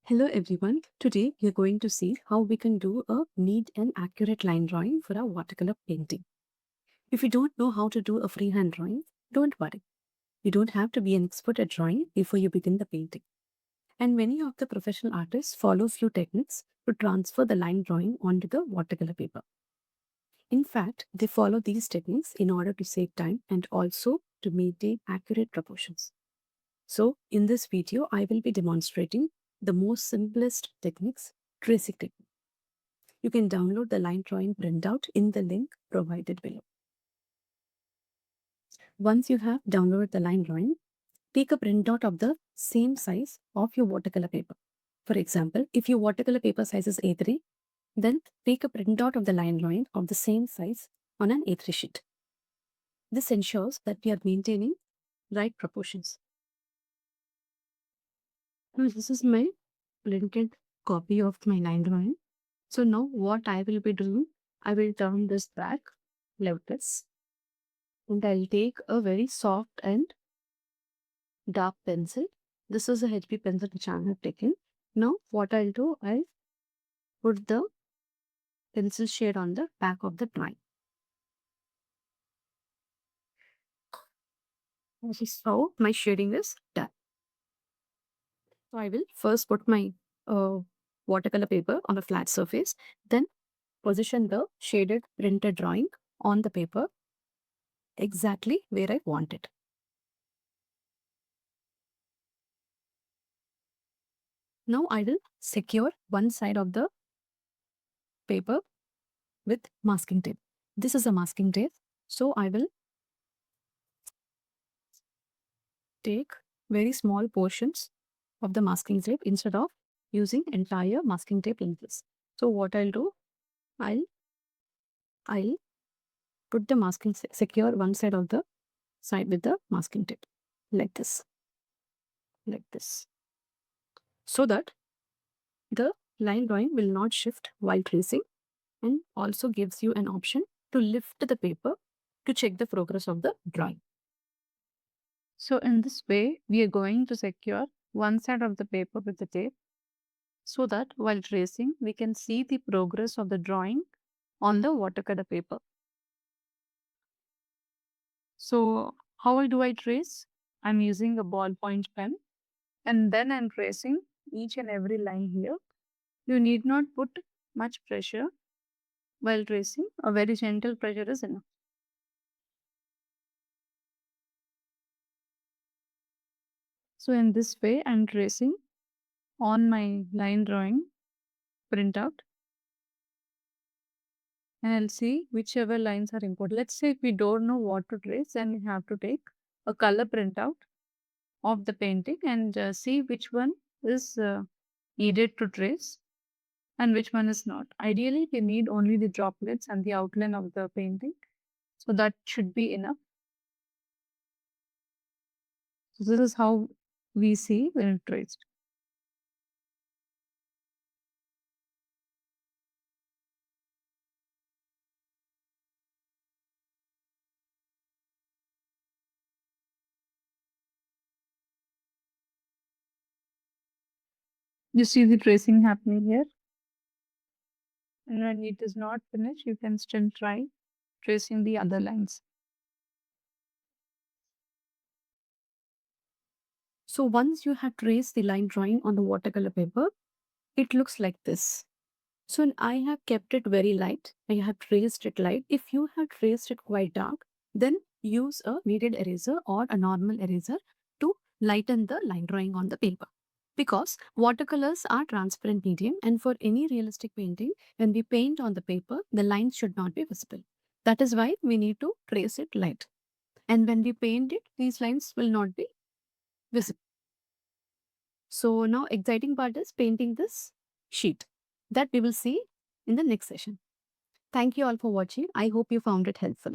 Hello everyone. Today we are going to see how we can do a neat and accurate line drawing for a watercolor painting. If you don't know how to do a freehand drawing, don't worry. You don't have to be an expert at drawing before you begin the painting. And many of the professional artists follow few techniques to transfer the line drawing onto the watercolor paper. In fact, they follow these techniques in order to save time and also to maintain accurate proportions. So in this video, I will be demonstrating the most simplest techniques, tracing technique. You can download the line drawing printout in the link provided below. Once you have downloaded the line drawing, take a printout of the same size of your watercolor paper. For example, if your watercolor paper size is A3, then take a printout of the line drawing of the same size on an A3 sheet. This ensures that we are maintaining right proportions. Now, this is my printed copy of my line drawing. So now what I will be doing, I will turn this back like this, and I'll take a very soft and dark pencil. This is a HB pencil which I have taken. Now what I'll do, I'll put the pencil shade on the back of the drawing. So my shading is done. So I will first put my watercolor paper on a flat surface, then position the shaded printed drawing on the paper exactly where I want it. Now I will secure one side of the paper with masking tape. This is a masking tape. So I will take very small portions of the masking tape instead of using entire masking tape in this. So what I'll do, I'll put the masking, secure one side of the side with the masking tape like this, so that the line drawing will not shift while tracing, and also gives you an option to lift the paper to check the progress of the drawing. So in this way, we are going to secure one side of the paper with the tape so that while tracing, we can see the progress of the drawing on the watercolor paper. So how do I trace? I'm using a ballpoint pen, and then I'm tracing each and every line here. You need not put much pressure while tracing. A very gentle pressure is enough. So in this way, I'm tracing on my line drawing printout, and I'll see whichever lines are important. Let's say if we don't know what to trace, then we have to take a color printout of the painting and see which one is needed to trace and which one is not. Ideally, we need only the droplets and the outline of the painting. So that should be enough. So this is how we see when it traced. You see the tracing happening here. And when it is not finished, you can still try tracing the other lines. So once you have traced the line drawing on the watercolor paper, it looks like this. So I have kept it very light. I have traced it light. If you have traced it quite dark, then use a kneaded eraser or a normal eraser to lighten the line drawing on the paper. Because watercolors are transparent medium, and for any realistic painting, when we paint on the paper, the lines should not be visible. That is why we need to trace it light. And when we paint it, these lines will not be visible. So now exciting part is painting this sheet that we will see in the next session. Thank you all for watching. I hope you found it helpful.